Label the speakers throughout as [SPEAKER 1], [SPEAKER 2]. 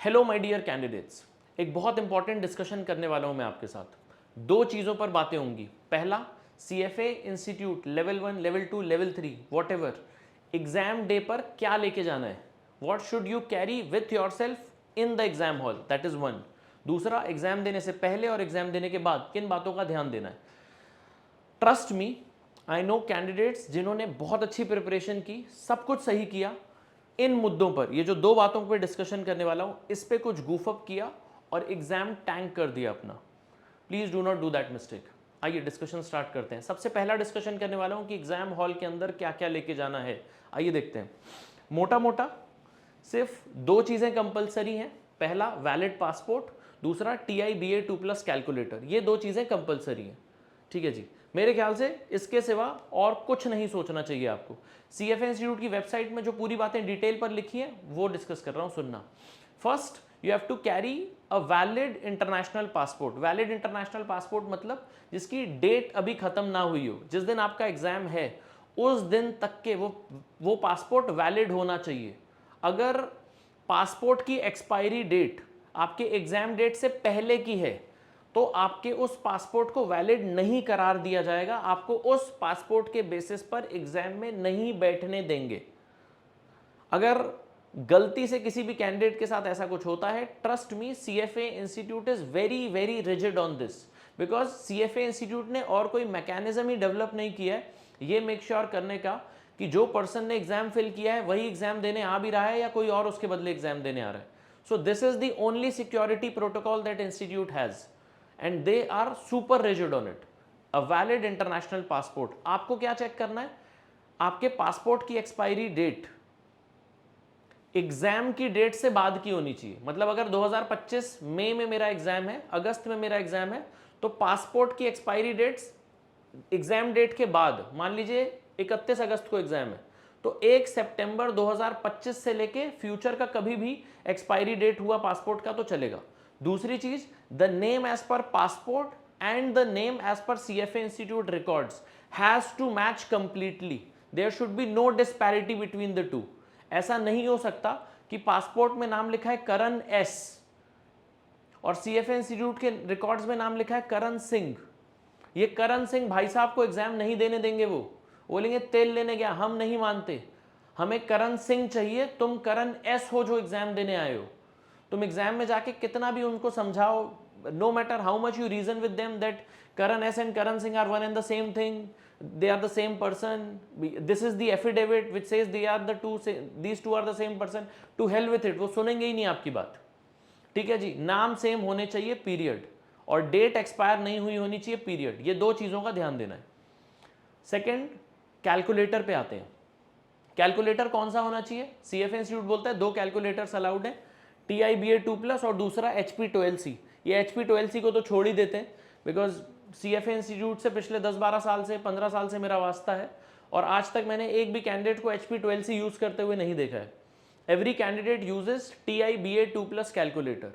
[SPEAKER 1] Hello my dear candidates, एक बहुत important discussion करने वाला हूं मैं आपके साथ। दो चीज़ों पर बातें होंगी। पहला, CFA institute level 1, level 2, level 3 what ever, exam day पर क्या लेके जाना है, what should you carry with your self in the exam hall, that is one. दूसरा, एग्जाम देने से पहले और एग्जाम देने के बाद किन बातों का ध्यान देना है। Trust me, I know candidates जिन्होंने बहुत अच्छी प्रिपरेशन की, सब कुछ सही किया। इन मुद्दों पर, ये जो दो बातों पर डिस्कशन करने वाला हूं, इस पे कुछ गूफअप किया और एग्जाम टैंक कर दिया अपना। Please do not do that mistake. आइए डिस्कशन स्टार्ट करते हैं। सबसे पहला डिस्कशन करने वाला हूं कि एग्जाम हॉल के अंदर क्या क्या लेके जाना है। आइए देखते हैं। मोटा मोटा सिर्फ दो चीजें कंपलसरी हैं। पहला, वैलिड पासपोर्ट। दूसरा, TI-BA2+ कैलकुलेटर। ये दो चीजें कंपलसरी हैं। ठीक है जी। मेरे ख्याल से इसके सिवा और कुछ नहीं सोचना चाहिए आपको। सीएफए इंस्टीट्यूट की वेबसाइट में जो पूरी बातें डिटेल पर लिखी है वो डिस्कस कर रहा हूं, सुनना। First, you have to carry a valid international passport. Valid international passport मतलब जिसकी डेट अभी खत्म ना हुई हो। जिस दिन आपका एग्जाम है उस दिन तक के वो पासपोर्ट वैलिड होना चाहिए। अगर पासपोर्ट की एक्सपायरी डेट आपके एग्जाम डेट से पहले की है तो आपके उस पासपोर्ट को वैलिड नहीं करार दिया जाएगा। आपको उस पासपोर्ट के बेसिस पर एग्जाम में नहीं बैठने देंगे। अगर गलती से किसी भी कैंडिडेट के साथ ऐसा कुछ होता है, trust me, CFA institute is very very rigid on this, because CFA institute ने और कोई मैकेनिज्म ही डेवलप नहीं किया है ये मेक श्योर करने का कि जो पर्सन ने एग्जाम फिल किया है वही एग्जाम देने आ भी रहा है या कोई और उसके बदले एग्जाम देने आ रहा है। So this is the only security protocol that institute has and they are super rigid on it. A valid international passport, आपको क्या चेक करना है? आपके पासपोर्ट की एक्सपायरी डेट एग्जाम की डेट से बाद की होनी चाहिए। मतलब अगर 2025 मई में मेरा एग्जाम है, अगस्त में मेरा एग्जाम है, तो पासपोर्ट की एक्सपायरी डेट्स एग्जाम डेट के बाद, मान लीजिए 31 अगस्त को एग्जाम है, तो 1 सितंबर 2025 से लेके फ्यूचर का कभी भी एक्सपायरी डेट हुआ पासपोर्ट का तो चलेगा। दूसरी चीज, the name as per passport and the name as per CFA institute records has to match completely. There should be no disparity between the two. ऐसा नहीं हो सकता कि पासपोर्ट में नाम लिखा है करण एस और सीएफए इंस्टीट्यूट के रिकॉर्ड्स में नाम लिखा है करण सिंह। ये करण सिंह भाई साहब को एग्जाम नहीं देने देंगे। वो बोलेंगे तेल लेने गया, हम नहीं मानते, हमें करण सिंह चाहिए। तुम करण एस हो जो एग्जाम देने आए हो। तुम एग्जाम में जाके कितना भी उनको समझाओ, no matter how much you reason with them that Karan S and Karan Singh are one and the same thing, they are the same person, this is the affidavit which says they are the two, these two are the same person, to hell with it, वो सुनेंगे ही नहीं आपकी बात। ठीक है जी। नाम same होने चाहिए, पीरियड, और डेट एक्सपायर नहीं हुई होनी चाहिए, पीरियड। ये दो चीजों का ध्यान देना है। सेकंड, कैलकुलेटर पे आते हैं। कैलकुलेटर कौन सा होना चाहिए? सीएफए इंस्टीट्यूट बोलता है दो कैलकुलेटर्स अलाउड है, TI-BA2+ और दूसरा HP12C। ये HP12C को तो छोड़ ही देते हैं बिकॉज सीएफए इंस्टीट्यूट से पिछले 10-12 साल से, 15 साल से मेरा वास्ता है और आज तक मैंने एक भी कैंडिडेट को HP12C यूज करते हुए नहीं देखा है। Every candidate uses TI-BA2+ calculator.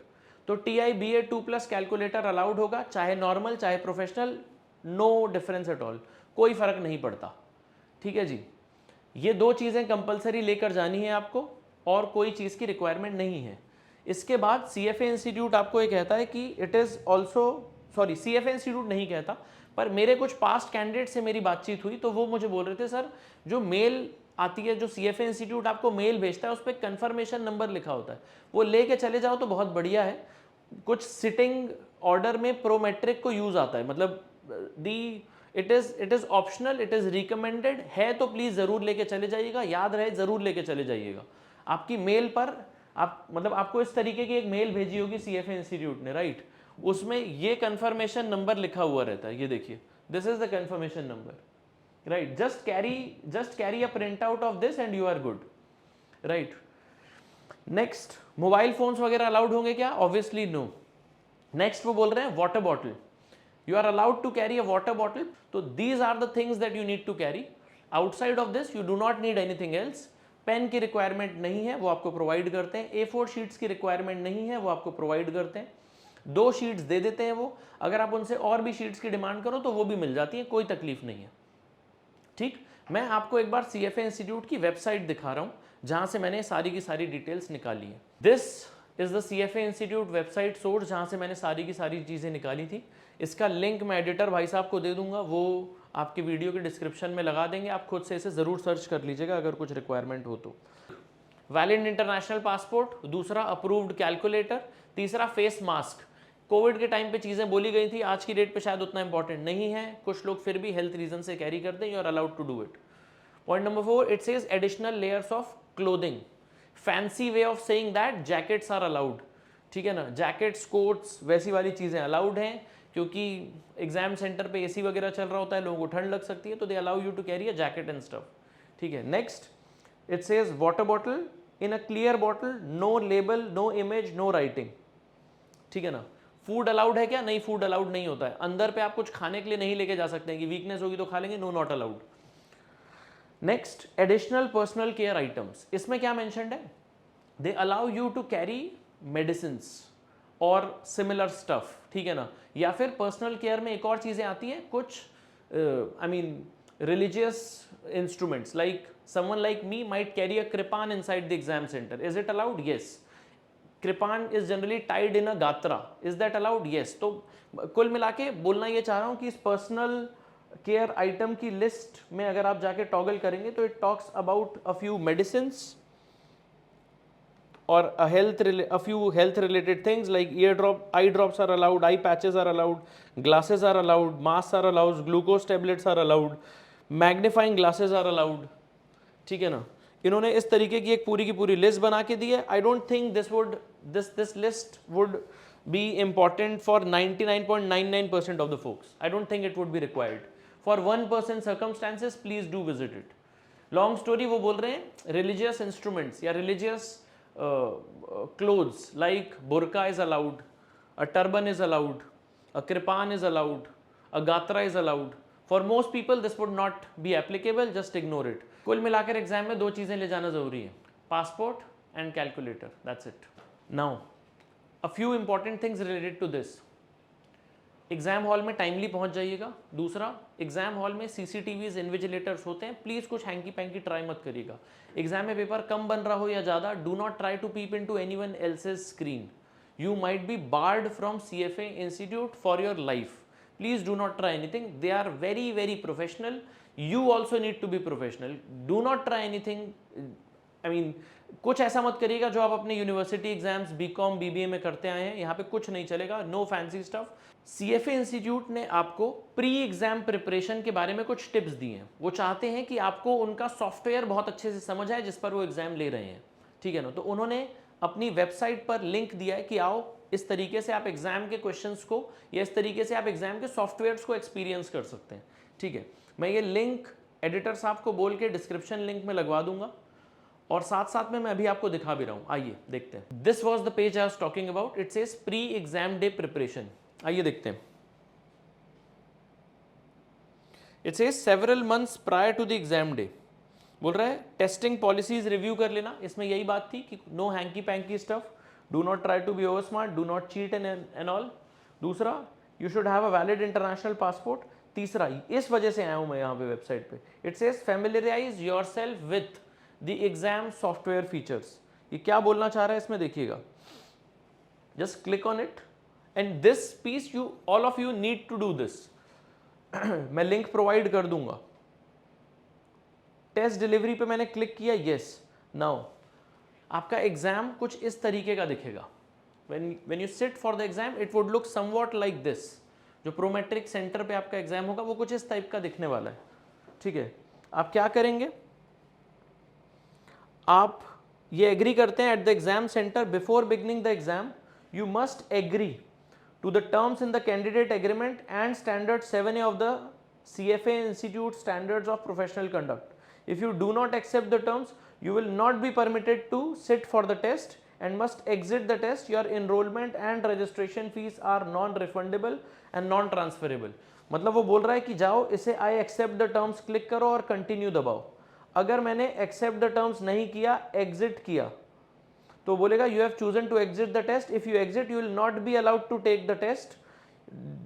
[SPEAKER 1] तो TI-BA2+ कैलकुलेटर अलाउड होगा, चाहे नॉर्मल चाहे professional, no difference at all, कोई फर्क नहीं पड़ता। ठीक है जी। ये दो चीजें कंपलसरी लेकर जानी है आपको और कोई चीज की रिक्वायरमेंट नहीं है। इसके बाद सीएफए इंस्टीट्यूट आपको ये कहता है कि it is also, sorry CFA institute नहीं कहता, पर मेरे कुछ पास्ट कैंडिडेट से मेरी बातचीत हुई तो वो मुझे बोल रहे थे सर जो मेल आती है, जो सीएफए इंस्टीट्यूट आपको मेल भेजता है उस पर कंफर्मेशन नंबर लिखा होता है, वो लेके चले जाओ तो बहुत बढ़िया है। कुछ सिटिंग ऑर्डर में प्रोमेट्रिक को यूज आता है, मतलब दी it is optional, it is recommended है, तो प्लीज जरूर लेके चले जाइएगा, याद रहे जरूर लेके चले जाइएगा। आपकी मेल पर आप, मतलब आपको इस तरीके की एक मेल भेजी होगी सीएफए इंस्टीट्यूट ने, राइट, उसमें ये कंफर्मेशन नंबर लिखा हुआ रहता है। ये देखिए, this is the confirmation number, right. Just carry a print out of this and you are good, right. Next, mobile phones वगैरह अलाउड होंगे क्या? Obviously no. नेक्स्ट वो बोल रहे हैं water bottle, you are allowed to carry a water bottle, so these are the things that you need to carry. outside of this you do not need anything else. Pen की requirement नहीं है, वो आपको provide करते हैं। A4 sheets की requirement नहीं है, वो आपको प्रोवाइड करते हैं। 2 शीट्स दे देते हैं वो, अगर आप उनसे और भी शीट्स की डिमांड करो तो वो भी मिल जाती है, कोई तकलीफ नहीं है। ठीक, मैं आपको एक बार सीएफए इंस्टीट्यूट की वेबसाइट दिखा रहा हूं जहां से मैंने सारी की सारी डिटेल्स निकाली है। This is the CFA institute website source, जहाँ से मैंने सारी की सारी चीज़ें निकाली थी। इसका लिंक मैं एडिटर भाई साहब को दे दूंगा, वो आपके वीडियो के डिस्क्रिप्शन में लगा देंगे, आप खुद से इसे ज़रूर सर्च कर लीजिएगा अगर कुछ रिक्वायरमेंट हो तो। वैलिड इंटरनेशनल पासपोर्ट, दूसरा अप्रूव्ड कैलकुलेटर, तीसरा फेस मास्क। कोविड के टाइम पे चीज़ें बोली गई थी, आज की डेट पे शायद उतना इंपॉर्टेंट नहीं है, कुछ लोग फिर भी हेल्थ रीजन से कैरी करते हैं, you are allowed to do it. Point number 4, it says additional layers of clothing. Fancy way of saying that jackets are allowed, ठीक है ना, जैकेट्स कोट्स वैसी वाली चीज़ें अलाउड हैं, क्योंकि एग्जाम सेंटर पे एसी वगैरह चल रहा होता है, लोगों को ठंड लग सकती है, तो they allow you to carry a jacket and stuff, ठीक है। Next, it says water bottle in a clear bottle, no label, no image, no writing, ठीक है ना। फूड अलाउड है क्या? नहीं, फूड अलाउड नहीं होता है, अंदर पे आप कुछ खाने के लिए नहीं लेके जा सकते हैं कि वीकनेस होगी तो खा लेंगे, no, not allowed. Next, additional personal care items, इसमें क्या मेंशन्ड है? They allow you to carry medicines और सिमिलर स्टफ, ठीक है ना। या फिर पर्सनल केयर में एक और चीज़ें आती हैं, कुछ I mean religious instruments, like someone like me might carry a kripan inside the exam center. Is it allowed? Yes. Kripan is generally tied in a gatra. Is that allowed? Yes. तो कुल मिला के बोलना ये चाह रहा हूँ कि इस पर्सनल केयर आइटम की लिस्ट में अगर आप जाके टॉगल करेंगे तो it talks about a few medicines or a few health related things like eye drops are allowed, eye patches are allowed, glasses are allowed, masks are allowed, glucose tablets are allowed, magnifying glasses are allowed, ठीक है ना। इन्होंने इस तरीके की एक पूरी की पूरी लिस्ट बना के दी है। I don't think this list would be important for 99.99% of the folks. I don't think it would be required for 1% circumstances, please do visit it. Long story, वो बोल रहे हैं रिलीजियस इंस्ट्रूमेंट्स या religious clothes like burqa is allowed, a turban is allowed, a kirpan is allowed, a gatra is allowed. For most people this would not be applicable, just ignore it. कुल मिलाकर exam में दो चीज़ें ले जाना ज़रूरी है, passport and calculator, that's it. Now a few important things related to this. Exam hall में टाइमली पहुंच जाइएगा। दूसरा, एग्जाम हॉल में CCTVs इन्विजिलेटर्स होते हैं, प्लीज़ कुछ हैंकी पैंकी ट्राई मत करिएगा। एग्जाम में पेपर कम बन रहा हो या ज़्यादा, do not try to peep into anyone else's screen, you might be barred from CFA institute for your life. Please do not try anything. They are very, very professional. You also need to be professional. Do not try anything. I mean, कुछ ऐसा मत करिएगा जो आप अपने university exams BCom BBA में करते आए हैं, यहाँ पे कुछ नहीं चलेगा, no fancy stuff. CFA institute ने आपको प्री एग्जाम प्रिपरेशन के बारे में कुछ टिप्स दी हैं। वो चाहते हैं कि आपको उनका सॉफ्टवेयर बहुत अच्छे से समझ आए जिस पर वो एग्जाम ले रहे हैं, ठीक है ना। तो उन्होंने अपनी वेबसाइट पर लिंक दिया है कि आओ इस तरीके से आप एग्जाम के क्वेश्चंस को या इस तरीके से आप एग्जाम के सॉफ्टवेयर्स को एक्सपीरियंस कर सकते हैं, ठीक है। मैं ये लिंक एडिटर साहब को बोल के डिस्क्रिप्शन लिंक में लगवा दूंगा और साथ साथ में मैं अभी आपको दिखा भी रहा हूं। आइए देखते हैं। This was the page I was talking about, it says pre exam day preparation. आइए देखते हैं। It says several months prior to the exam day. बोल रहा है टेस्टिंग पॉलिसीज रिव्यू कर लेना। इसमें यही बात थी कि no hanky panky stuff, do not try to be over smart, do not cheat and all. दूसरा, you should have a valid international passport. तीसरा, इस वजह से आया हूं मैं यहाँ पे वेबसाइट पे, it says familiarize yourself with the exam software features. ये क्या बोलना चाह रहा है इसमें देखिएगा, just click on it and this piece you all of you need to do this. मैं लिंक प्रोवाइड कर दूंगा। टेस्ट डिलीवरी पे मैंने क्लिक किया, यस। नाउ आपका एग्जाम कुछ इस तरीके का दिखेगा। when you sit for the exam it would look somewhat like this। जो प्रोमेट्रिक सेंटर पे आपका एग्जाम होगा वो कुछ इस टाइप का दिखने वाला है, ठीक है। आप क्या करेंगे, आप ये एग्री करते हैं at the exam centre before beginning the exam you must agree to the terms in the candidate agreement and standard 7A of the CFA institute standards of professional conduct. If you do not accept the terms you will not be permitted to sit for the test and must exit the test. Your enrollment and registration fees are non-refundable and non-transferable। मतलब वो बोल रहा है कि जाओ इसे I accept the terms click करो और continue दबाओ। अगर मैंने accept the terms नहीं किया, exit किया, तो बोलेगा you have chosen to exit the test. If you exit, you will not be allowed to take the test.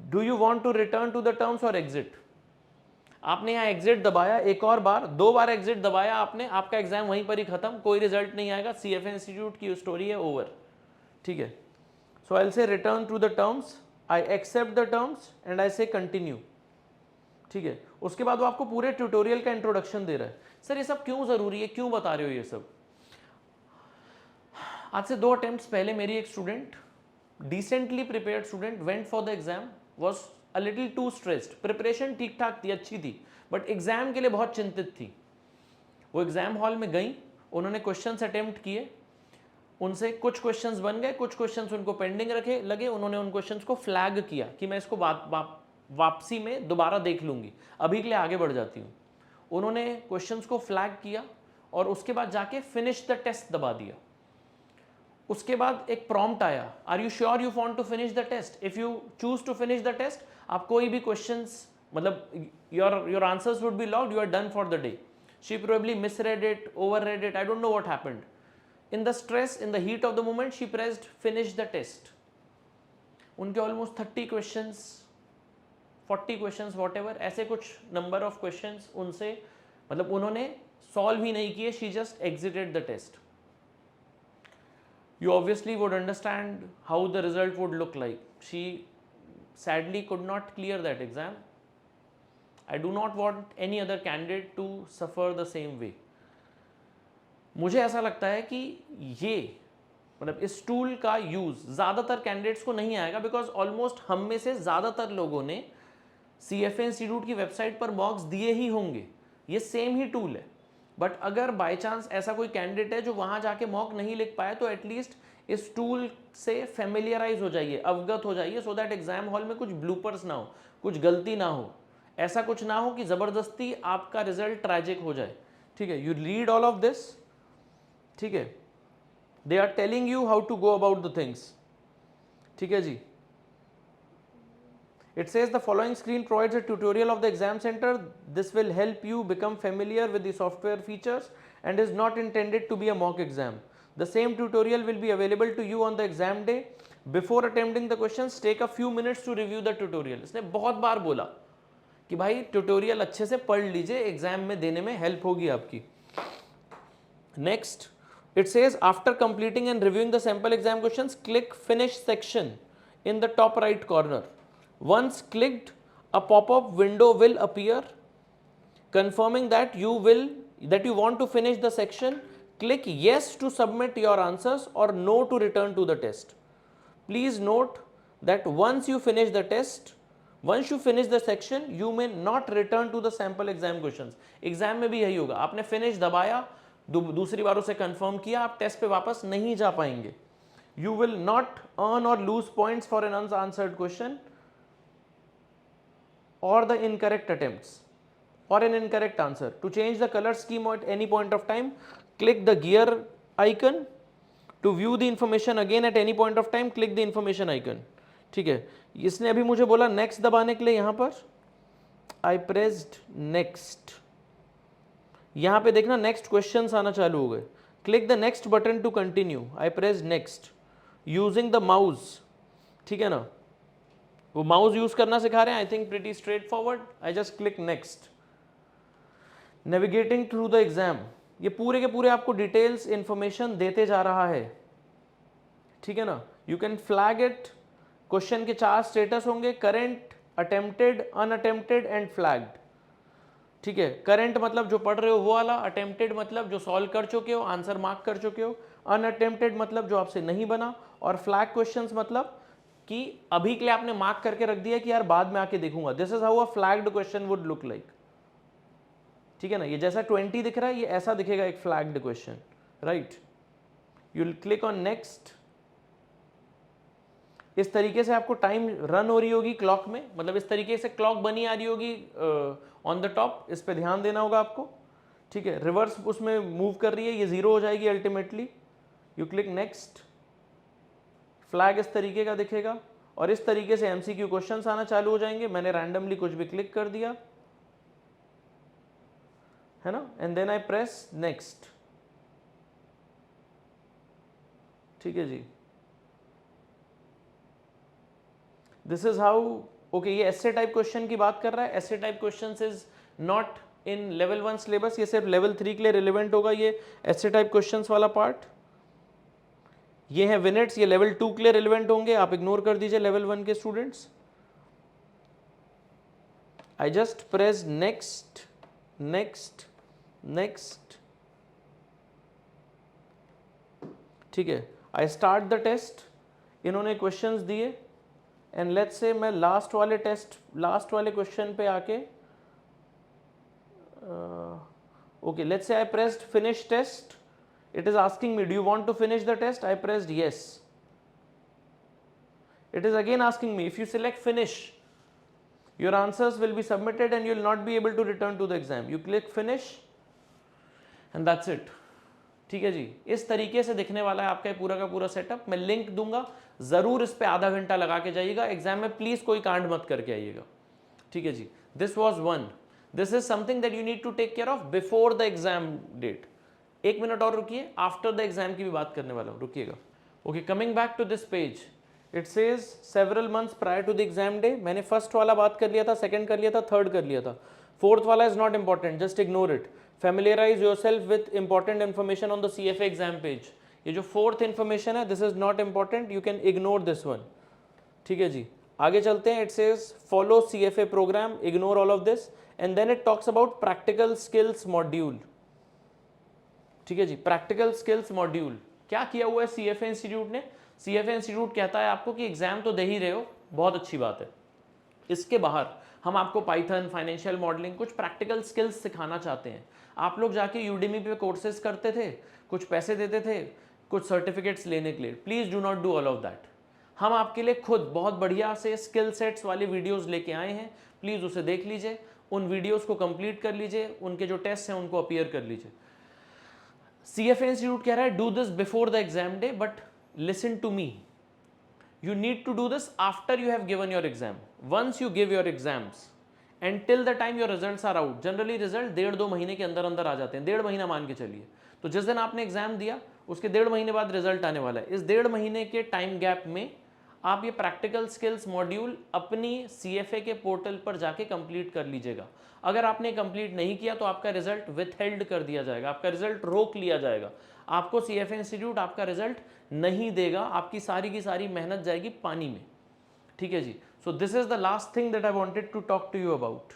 [SPEAKER 1] Do you want to return to the terms or exit? आपने यहाँ exit दबाया एक और बार, दो बार exit दबाया आपने, आपका exam वहीं पर ही खत्म, कोई रिजल्ट नहीं आएगा, CFA इंस्टीट्यूट की स्टोरी है ओवर, ठीक है. So I will say return to the terms, I accept the terms and I say continue. ठीक है. उसके बाद वो आपको पूरे ट्यूटोरियल का इंट्रोडक्शन दे रहा है. सर ये सब क्यों ज़रूरी है, क्यों बता रहे हो ये सब? आज से 2 अटेम्प्ट्स पहले मेरी एक student, decently prepared student, went for the exam, was a little too stressed. Preparation ठीक ठाक थी, अच्छी थी, बट एग्जाम के लिए बहुत चिंतित थी. वो एग्जाम हॉल में गई, उन्होंने क्वेश्चंस अटेम्प्ट किए, उनसे कुछ क्वेश्चंस बन गए, कुछ क्वेश्चंस उनको पेंडिंग रखे लगे. उन्होंने उन क्वेश्चंस को फ्लैग किया कि मैं इसको वापसी में दोबारा देख लूंगी, अभी के लिए आगे बढ़ जाती हूँ. उन्होंने क्वेश्चंस को फ्लैग किया और उसके बाद जाके फिनिश द टेस्ट दबा दिया. उसके बाद एक प्रॉम्प्ट आया, are you sure you want to finish the test? If you choose to finish the test, आप कोई भी क्वेश्चंस, मतलब your answers would be logged, you are done for the day. She probably misread it, overread it, I don't know what happened. In the stress, in the heat of the moment, she pressed finish the test. उनके almost 30 questions, 40 questions, whatever, ऐसे कुछ number of questions उनसे, मतलब उन्होंने solve ही नहीं किए. She just exited the test. You obviously would understand how the result would look like. She sadly could not clear that exam. I do not want any other candidate to suffer the same way. मुझे ऐसा लगता है कि ये, मतलब इस tool का use ज़्यादातर कैंडिडेट्स को नहीं आएगा, बिकॉज ऑलमोस्ट हम में से ज़्यादातर लोगों ने CFA इंस्टीट्यूट की वेबसाइट पर मॉक्स दिए ही होंगे. ये सेम ही टूल है. बट अगर बाय चांस ऐसा कोई कैंडिडेट है जो वहाँ जाके मॉक नहीं लिख पाया, तो एटलीस्ट इस टूल से फेमिलियराइज हो जाइए, अवगत हो जाइए, सो दैट एग्जाम हॉल में कुछ ब्लूपर्स ना हो, कुछ गलती ना हो, ऐसा कुछ ना हो कि ज़बरदस्ती आपका रिजल्ट ट्रैजिक हो जाए. ठीक है. You read all of this. ठीक है. They are telling you how to go about the things. ठीक है जी. It says the following screen provides a tutorial of the exam center. This will help you become familiar with the software features and is not intended to be a mock exam. The same tutorial will be available to you on the exam day. Before attempting the questions, take a few minutes to review the tutorial. इसने बहुत बार बोला कि भाई tutorial अच्छे से पढ़ लीजिए, exam में देने में हेल्प होगी आपकी. Next, it says after completing and reviewing the sample exam questions, click finish section in the top right corner. Once clicked, a pop-up window will appear confirming that you want to finish the section. Click yes to submit your answers or no to return to the test. Please note that once you finish the section, you may not return to the sample exam questions. Exam में भी यही होगा, आपने finish दबाया, दूसरी बार उसे confirm किया, आप टेस्ट पे वापस नहीं जा पाएंगे. You will not earn or lose points for an unanswered question or the incorrect attempts or an incorrect answer. To change the color scheme at any point of time, click the gear icon. To view the information again at any point of time, click the information icon. ठीक है. इसने अभी मुझे बोला next दबाने के लिए, यहाँ पर I pressed next. यहाँ पे देखना नेक्स्ट क्वेश्चंस आना चालू हो गए. Click the next button to continue. I pressed next using the mouse. ठीक है ना, वो माउस यूज करना सिखा रहे हैं. I think pretty straight forward. I just click next. Navigating through the exam, ये पूरे के पूरे आपको डिटेल्स इंफॉर्मेशन देते जा रहा है. ठीक है ना. You can flag it. Question के 4 स्टेटस होंगे, current, attempted, unattempted and flagged. ठीक है. करेंट मतलब जो पढ़ रहे हो वो वाला, अटेम्प्टेड मतलब जो सॉल्व कर चुके हो, आंसर मार्क कर चुके हो, अनअटेम्प्टेड मतलब जो आपसे नहीं बना, और फ्लैग क्वेश्चंस मतलब कि अभी के लिए आपने मार्क करके रख दिया कि यार बाद में आके देखूंगा. This is how a flagged question would look like. ठीक है ना. ये जैसा 20 दिख रहा है, ये ऐसा दिखेगा एक flagged question. Right. You will click on next. इस तरीके से आपको टाइम रन हो रही होगी क्लॉक में, मतलब इस तरीके से क्लॉक बनी आ रही होगी ऑन द टॉप. इस पे ध्यान देना होगा आपको. ठीक है. रिवर्स उसमें मूव कर रही है, ये 0 हो जाएगी ultimately. You click next. Flag इस तरीके का दिखेगा और इस तरीके से MCQ क्वेश्चंस आना चालू हो जाएंगे. मैंने रैंडमली कुछ भी क्लिक कर दिया है ना, and then I press next. ठीक है जी. This is how. ओके, ये एस्से टाइप क्वेश्चन की बात कर रहा है. Essay type questions is not in level 1 syllabus, ये सिर्फ लेवल 3 के लिए रिलेवेंट होगा, ये एस्से टाइप क्वेश्चंस वाला पार्ट. ये है विनेट्स, ये लेवल 2 के लिए रिलेवेंट होंगे, आप इग्नोर कर दीजिए लेवल 1 के students. I just press next next next, ठीक है। आई स्टार्ट द टेस्ट, इन्होंने क्वेश्चंस दिए एंड लेट्स से मैं लास्ट वाले क्वेश्चन पे आके okay, let's say I pressed finish test, it is asking me do you want to finish the test, I pressed yes, it is again asking me if you select finish your answers will be submitted and you will not be able to return to the exam, you click finish and that's it। ठीक है जी, इस तरीके से दिखने वाला है आपका पूरा का पूरा सेटअप। मैं लिंक दूंगा, जरूर इस पे आधा घंटा लगा के जाइएगा, एग्जाम में प्लीज कोई कांड मत करके आइएगा। ठीक है जी, this was one, this is something that you need to take care of before the exam date. एक मिनट और रुकिए, आफ्टर द एग्जाम की भी बात करने वाला हूं, रुकिएगा। Okay, coming back to this page, it says several months prior to the exam day. मैंने फर्स्ट वाला बात कर लिया था, सेकंड कर लिया था, थर्ड कर लिया था, फोर्थ वाला is not important, just ignore it. Familiarize yourself with important information on the CFA exam page। ये जो फोर्थ इंफॉर्मेशन है, this is not important, you can ignore this one. ठीक है जी, आगे चलते हैं। It says follow CFA program, ignore all of this and then it talks about practical skills module. ठीक है जी, प्रैक्टिकल स्किल्स मॉड्यूल क्या किया हुआ है CFA इंस्टीट्यूट ने? CFA इंस्टीट्यूट कहता है आपको कि एग्जाम तो दे ही रहे हो, बहुत अच्छी बात है, इसके बाहर हम आपको पाइथन, फाइनेंशियल मॉडलिंग, कुछ प्रैक्टिकल स्किल्स सिखाना चाहते हैं। आप लोग जाके यूडेमी पे कोर्सेज करते थे, कुछ पैसे देते थे कुछ सर्टिफिकेट्स लेने के लिए, please do not do all of that. हम आपके लिए खुद बहुत बढ़िया से स्किल सेट्स वाली वीडियोस लेके आए हैं, प्लीज उसे देख लीजिए, उन वीडियोस को कंप्लीट कर लीजिए, उनके जो टेस्ट हैं उनको अपीयर कर लीजिए। CFA इंस्टीट्यूट कह रहा है do this before the exam day, but listen to me, you need to do this after you have given your exam। once you give your exams and till the time your results are out, generally result 1.5-2 महीने के अंदर अंदर आ जाते हैं, 1.5 महीना मान के चलिए। तो जिस दिन आपने एग्जाम दिया उसके 1.5 महीने बाद रिजल्ट आने वाला है। इस 1.5 महीने के टाइम गैप में आप ये प्रैक्टिकल स्किल्स मॉड्यूल अपनी CFA के पोर्टल पर जाके कंप्लीट कर लीजिएगा। अगर आपने कंप्लीट नहीं किया तो आपका रिजल्ट विथहेल्ड कर दिया जाएगा, आपका रिजल्ट रोक लिया जाएगा। आपको CFA इंस्टीट्यूट आपका रिजल्ट नहीं देगा, आपकी सारी की सारी मेहनत जाएगी पानी में। ठीक है जी, so this is the last thing that I wanted to talk to you about,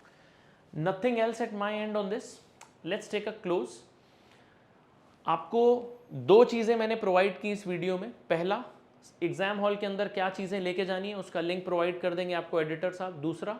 [SPEAKER 1] nothing else at my end on this. Let's take a close. आपको 2 चीजें मैंने प्रोवाइड की इस वीडियो में। पहला, एग्जाम हॉल के अंदर क्या चीजें लेके जानी है उसका लिंक प्रोवाइड कर देंगे आपको एडिटर साहब। दूसरा,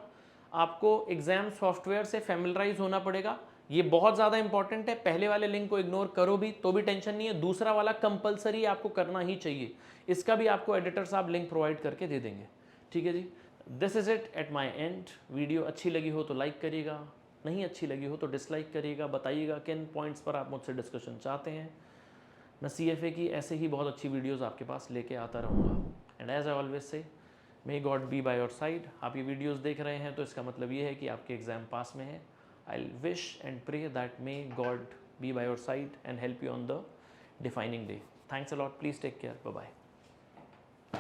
[SPEAKER 1] आपको एग्जाम सॉफ्टवेयर से फैमिलराइज होना पड़ेगा, ये बहुत ज़्यादा इंपॉर्टेंट है। पहले वाले लिंक को इग्नोर करो भी तो भी टेंशन नहीं है, दूसरा वाला कंपलसरी आपको करना ही चाहिए, इसका भी आपको एडिटर साहब लिंक प्रोवाइड करके दे देंगे। ठीक है जी, this is it at my end. Video अच्छी लगी हो तो लाइक करिएगा, नहीं अच्छी लगी हो तो डिसलाइक करिएगा, बताइएगा किन पॉइंट्स पर आप मुझसे डिस्कशन चाहते हैं। मैं CFA की ऐसे ही बहुत अच्छी वीडियोज़ आपके पास लेके आता रहूँगा। And as I always say, may God be by your side. आप ये वीडियोस देख रहे हैं तो इसका मतलब ये है कि आपके एग्जाम पास में है। I'll wish and pray that may God be by your side and help you on the defining day. Thanks a lot. Please take care. Bye-bye.